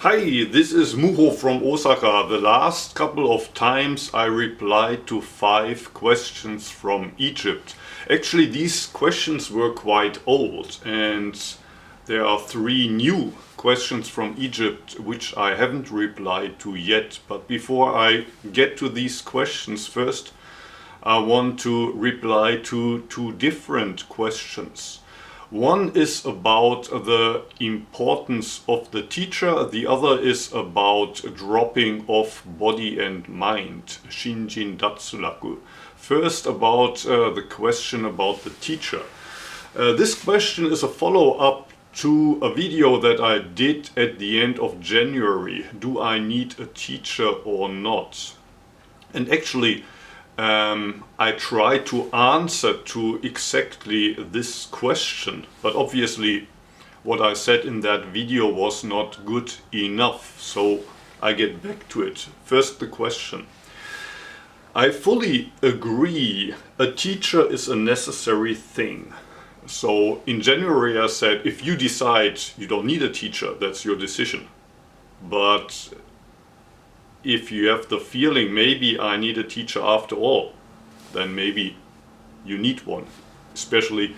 Hi, this is Muho from Osaka. The last couple of times I replied to 5 questions from Egypt. Actually, these questions were quite old, and there are 3 new questions from Egypt which I haven't replied to yet. But before I get to these questions, first I want to reply to 2 different questions. One is about the importance of the teacher, the other is about dropping off body and mind, Shinjin Datsulaku. First about the question about the teacher. This question is a follow-up to a video that I did at the end of January. Do I need a teacher or not? And actually, I try to answer to exactly this question, but obviously what I said in that video was not good enough, so I get back to it. First, the question. I fully agree, a teacher is a necessary thing. So in January I said, if you decide you don't need a teacher, that's your decision. But if you have the feeling maybe I need a teacher after all, then maybe you need one. Especially,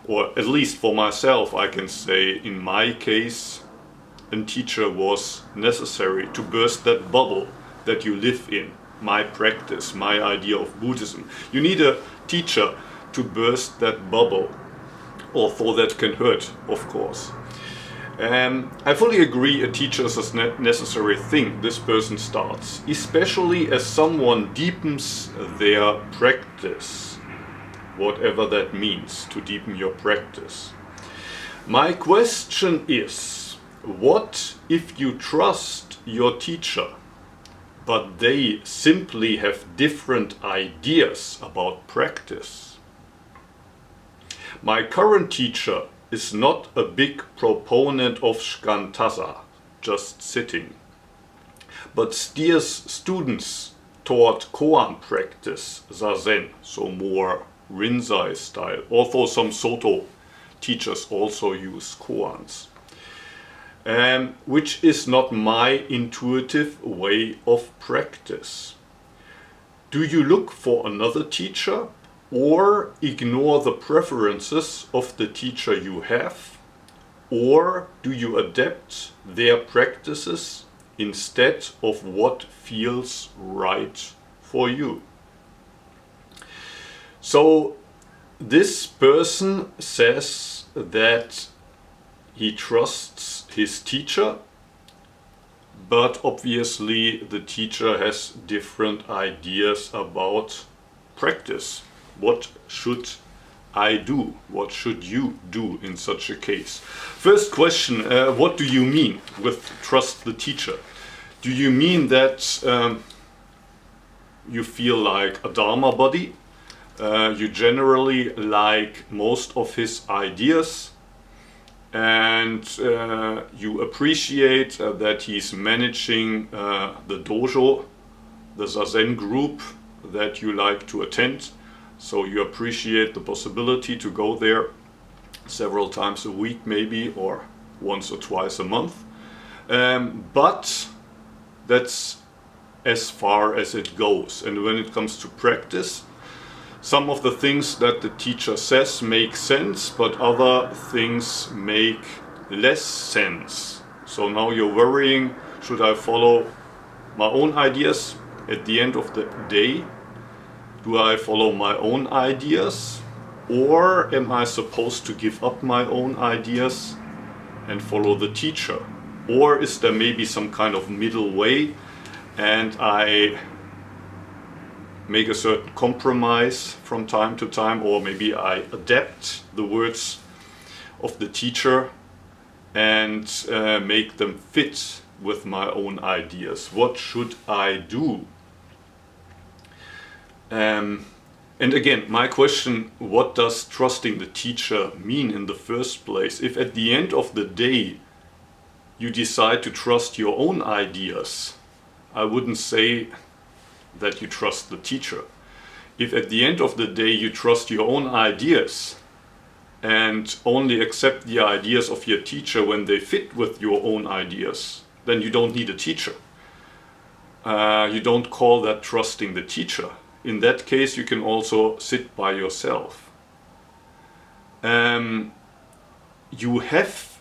or at least for myself, I can say in my case, a teacher was necessary to burst that bubble that you live in. My practice, my idea of Buddhism. You need a teacher to burst that bubble, although that can hurt, of course. I fully agree a teacher is a necessary thing, this person starts, especially as someone deepens their practice, whatever that means, to deepen your practice. My question is, what if you trust your teacher, but they simply have different ideas about practice? My current teacher is not a big proponent of Shikantaza, just sitting, but steers students toward koan practice, Zazen, so more Rinzai style, although some Soto teachers also use koans, which is not my intuitive way of practice. Do you look for another teacher? Or ignore the preferences of the teacher you have? Or do you adapt their practices instead of what feels right for you? So this person says that he trusts his teacher, but obviously the teacher has different ideas about practice. What should I do? What should you do in such a case? First question, what do you mean with trust the teacher? Do you mean that you feel like a Dharma body? You generally like most of his ideas, and you appreciate that he's managing the dojo, the Zazen group that you like to attend? So you appreciate the possibility to go there several times a week maybe, or once or twice a month. But that's as far as it goes. And when it comes to practice, some of the things that the teacher says make sense, but other things make less sense. So now you're worrying, should I follow my own ideas at the end of the day? Do I follow my own ideas, or am I supposed to give up my own ideas and follow the teacher? Or is there maybe some kind of middle way and I make a certain compromise from time to time, or maybe I adapt the words of the teacher and make them fit with my own ideas? What should I do? And again, my question, what does trusting the teacher mean in the first place? If at the end of the day you decide to trust your own ideas, I wouldn't say that you trust the teacher. If at the end of the day you trust your own ideas and only accept the ideas of your teacher when they fit with your own ideas, then you don't need a teacher. You don't call that trusting the teacher. In that case, you can also sit by yourself. You have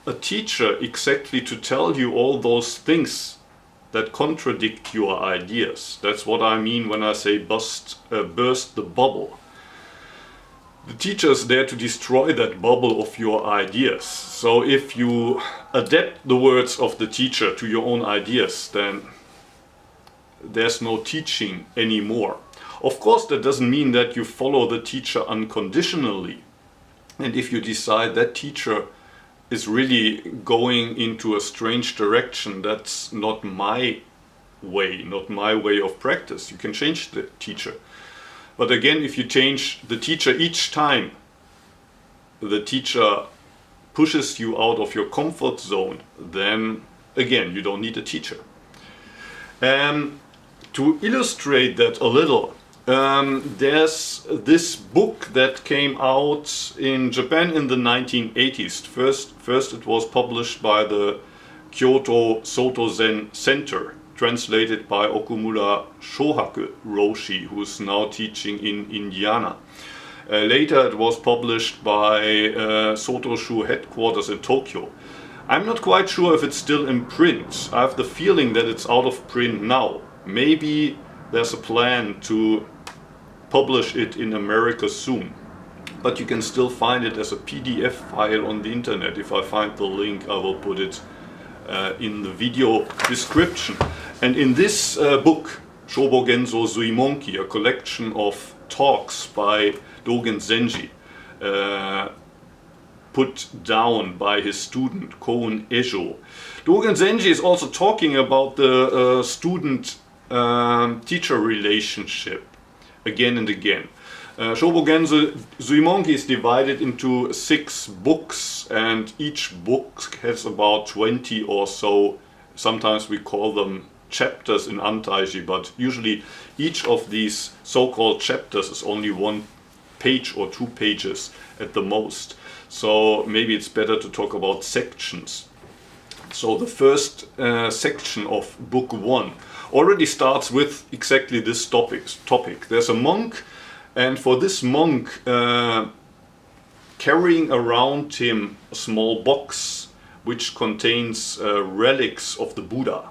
a teacher exactly to tell you all those things that contradict your ideas. That's what I mean when I say burst the bubble. The teacher is there to destroy that bubble of your ideas. So if you adapt the words of the teacher to your own ideas, then there's no teaching anymore. Of course, that doesn't mean that you follow the teacher unconditionally. And if you decide that teacher is really going into a strange direction, that's not my way of practice. You can change the teacher. But again, if you change the teacher each time, the teacher pushes you out of your comfort zone, then again, you don't need a teacher. To illustrate that a little, there's this book that came out in Japan in the 1980s. First it was published by the Kyoto Soto Zen Center, translated by Okumura Shohaku Roshi, who's now teaching in Indiana. Later it was published by Soto Shu headquarters in Tokyo. I'm not quite sure if it's still in print. I have the feeling that it's out of print now. Maybe there's a plan to publish it in America soon. But you can still find it as a PDF file on the internet. If I find the link, I will put it in the video description. And in this book, Shobogenzo Zuimonki, a collection of talks by Dogen Zenji, put down by his student Koan Ejo. Dogen Zenji is also talking about the student-teacher relationship again and again. Shobogenzo Zuimonki is divided into 6 books, and each book has about 20 or so. Sometimes we call them chapters in Antaiji, but usually each of these so-called chapters is only 1 page or 2 pages at the most. So maybe it's better to talk about sections. So the first section of book 1 already starts with exactly this topic. There's a monk, and for this monk, carrying around him a small box which contains relics of the Buddha,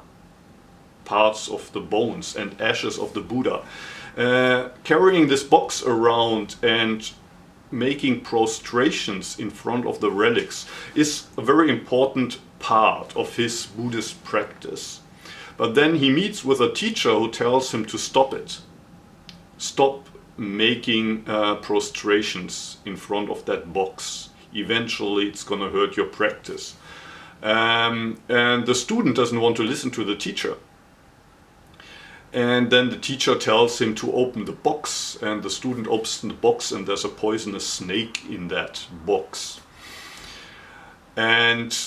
parts of the bones and ashes of the Buddha. Carrying this box around and making prostrations in front of the relics is a very important part of his Buddhist practice. But then he meets with a teacher who tells him to stop it. Stop making prostrations in front of that box. Eventually it's gonna hurt your practice. And the student doesn't want to listen to the teacher. And then the teacher tells him to open the box, and the student opens the box, and there's a poisonous snake in that box. And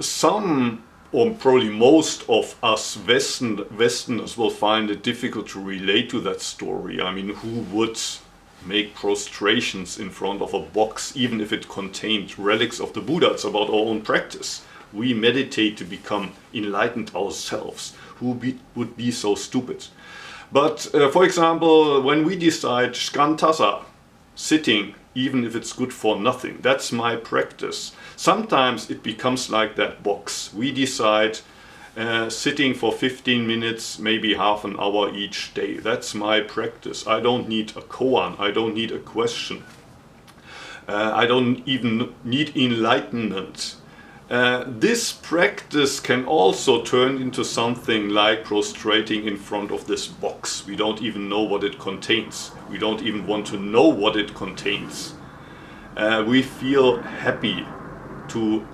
some, or probably most of us Westerners will find it difficult to relate to that story. I mean, who would make prostrations in front of a box, even if it contained relics of the Buddha? It's about our own practice. We meditate to become enlightened ourselves. Who would be so stupid? But for example, when we decide Shikantaza, sitting, even if it's good for nothing, that's my practice. Sometimes it becomes like that box. We decide sitting for 15 minutes, maybe half an hour each day. That's my practice. I don't need a koan, I don't need a question. I don't even need enlightenment. This practice can also turn into something like prostrating in front of this box. We don't even know what it contains. We don't even want to know what it contains. We feel happy to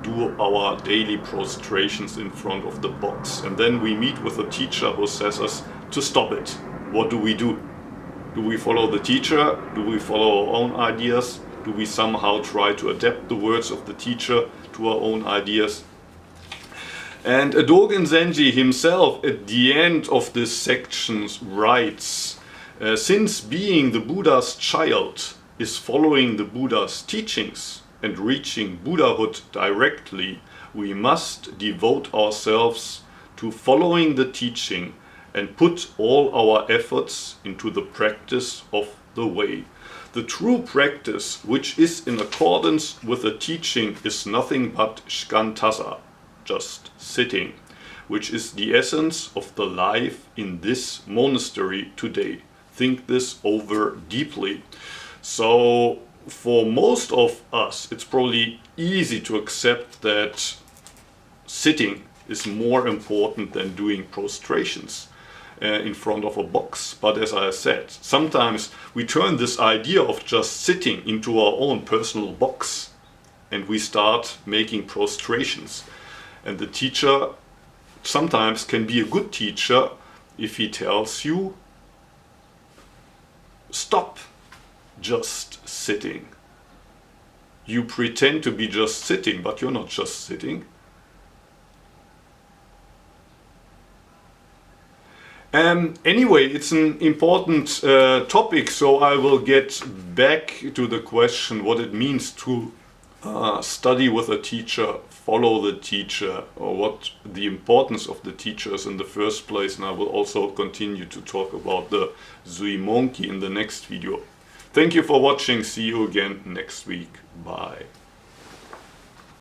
do our daily prostrations in front of the box. And then we meet with a teacher who says us to stop it. What do? Do we follow the teacher? Do we follow our own ideas? Do we somehow try to adapt the words of the teacher to our own ideas? And Dogen Zenji himself at the end of this section writes, since being the Buddha's child is following the Buddha's teachings and reaching Buddhahood directly, we must devote ourselves to following the teaching and put all our efforts into the practice of the way. The true practice, which is in accordance with the teaching, is nothing but Shikantaza, just sitting, which is the essence of the life in this monastery today. Think this over deeply. So for most of us, it's probably easy to accept that sitting is more important than doing prostrations in front of a box. But as I said, sometimes we turn this idea of just sitting into our own personal box and we start making prostrations. And the teacher sometimes can be a good teacher if he tells you, stop just sitting. You pretend to be just sitting, but you're not just sitting. Anyway, it's an important topic, so I will get back to the question what it means to study with a teacher, follow the teacher, or what the importance of the teacher is in the first place. And I will also continue to talk about the Zui Monkey in the next video. Thank you for watching. See you again next week. Bye.